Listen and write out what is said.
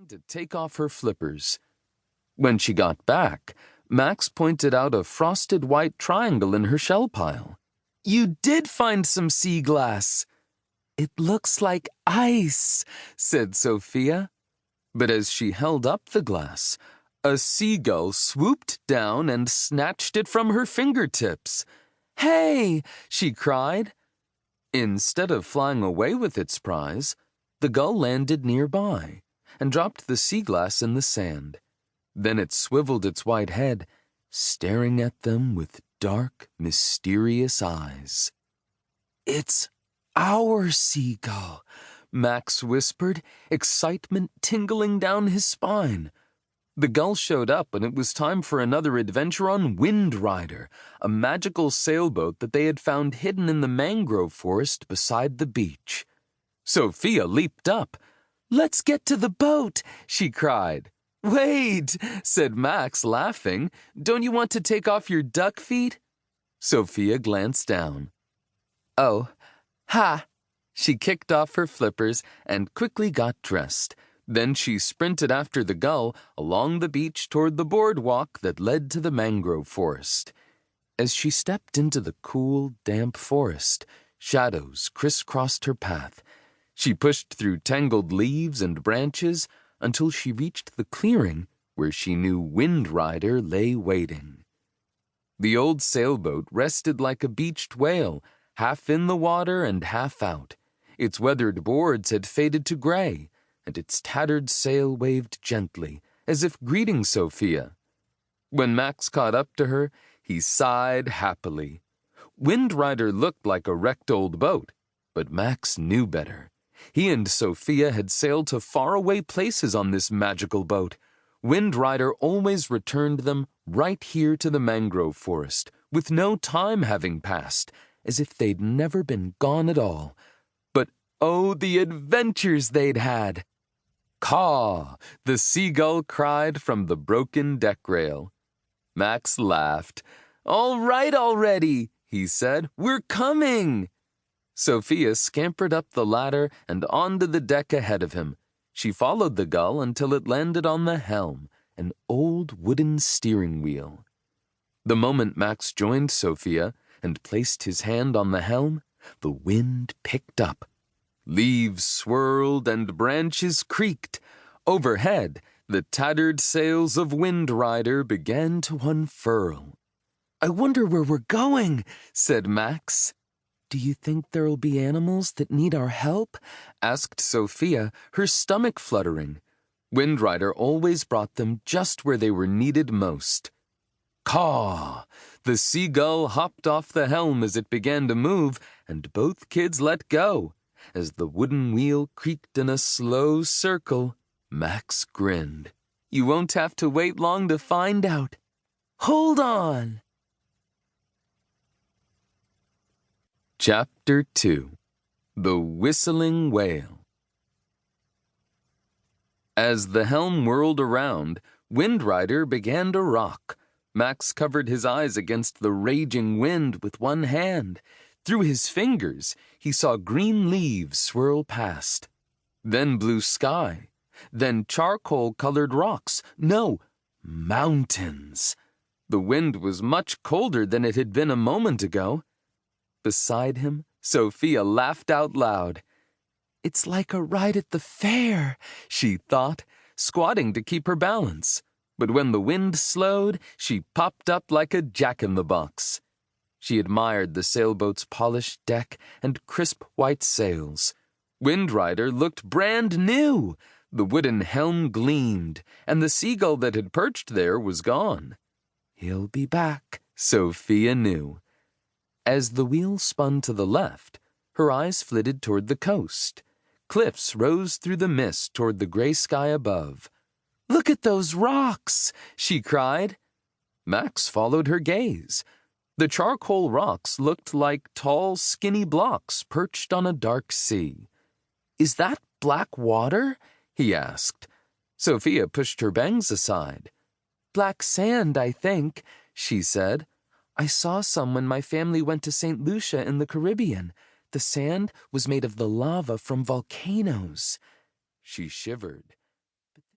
to take off her flippers. When she got back, Max pointed out a frosted white triangle in her shell pile. "You did find some sea glass." "It looks like ice," said Sofia. But as she held up the glass, a seagull swooped down and snatched it from her fingertips. "Hey!" she cried. Instead of flying away with its prize, the gull landed nearby and dropped the sea glass in the sand. Then it swiveled its white head, staring at them with dark, mysterious eyes. "It's our seagull," Max whispered, excitement tingling down his spine. The gull showed up, and it was time for another adventure on Wind Rider, a magical sailboat that they had found hidden in the mangrove forest beside the beach. Sofia leaped up. "Let's get to the boat," she cried. "Wait," said Max, laughing. "Don't you want to take off your duck feet?" Sofia glanced down. "Oh, ha!" She kicked off her flippers and quickly got dressed. Then she sprinted after the gull along the beach toward the boardwalk that led to the mangrove forest. As she stepped into the cool, damp forest, shadows crisscrossed her path. She pushed through tangled leaves and branches until she reached the clearing where she knew Wind Rider lay waiting. The old sailboat rested like a beached whale, half in the water and half out. Its weathered boards had faded to gray, and its tattered sail waved gently, as if greeting Sofia. When Max caught up to her, he sighed happily. Wind Rider looked like a wrecked old boat, but Max knew better. He and Sofia had sailed to faraway places on this magical boat. Wind Rider always returned them right here to the mangrove forest, with no time having passed, as if they'd never been gone at all. But oh, the adventures they'd had! "Caw!" the seagull cried from the broken deck rail. Max laughed. "All right already," he said. "We're coming." Sofia scampered up the ladder and onto the deck ahead of him. She followed the gull until it landed on the helm, an old wooden steering wheel. The moment Max joined Sofia and placed his hand on the helm, the wind picked up. Leaves swirled and branches creaked. Overhead, the tattered sails of Wind Rider began to unfurl. "I wonder where we're going," said Max. "Do you think there'll be animals that need our help?" asked Sofia, her stomach fluttering. Wind Rider always brought them just where they were needed most. "Caw!" The seagull hopped off the helm as it began to move, and both kids let go. As the wooden wheel creaked in a slow circle, Max grinned. "You won't have to wait long to find out. Hold on!" Chapter 2. The Whistling Whale. As the helm whirled around, Wind Rider began to rock. Max covered his eyes against the raging wind with one hand. Through his fingers, he saw green leaves swirl past. Then blue sky. Then charcoal-colored rocks. No, mountains. The wind was much colder than it had been a moment ago. Beside him, Sofia laughed out loud. "It's like a ride at the fair," she thought, squatting to keep her balance. But when the wind slowed, she popped up like a jack-in-the-box. She admired the sailboat's polished deck and crisp white sails. Wind Rider looked brand new. The wooden helm gleamed, and the seagull that had perched there was gone. He'll be back, Sofia knew. As the wheel spun to the left, her eyes flitted toward the coast. Cliffs rose through the mist toward the gray sky above. "Look at those rocks!" she cried. Max followed her gaze. The charcoal rocks looked like tall, skinny blocks perched on a dark sea. "Is that black water?" he asked. Sofia pushed her bangs aside. "Black sand, I think," she said. "I saw some when my family went to St. Lucia in the Caribbean. The sand was made of the lava from volcanoes." She shivered.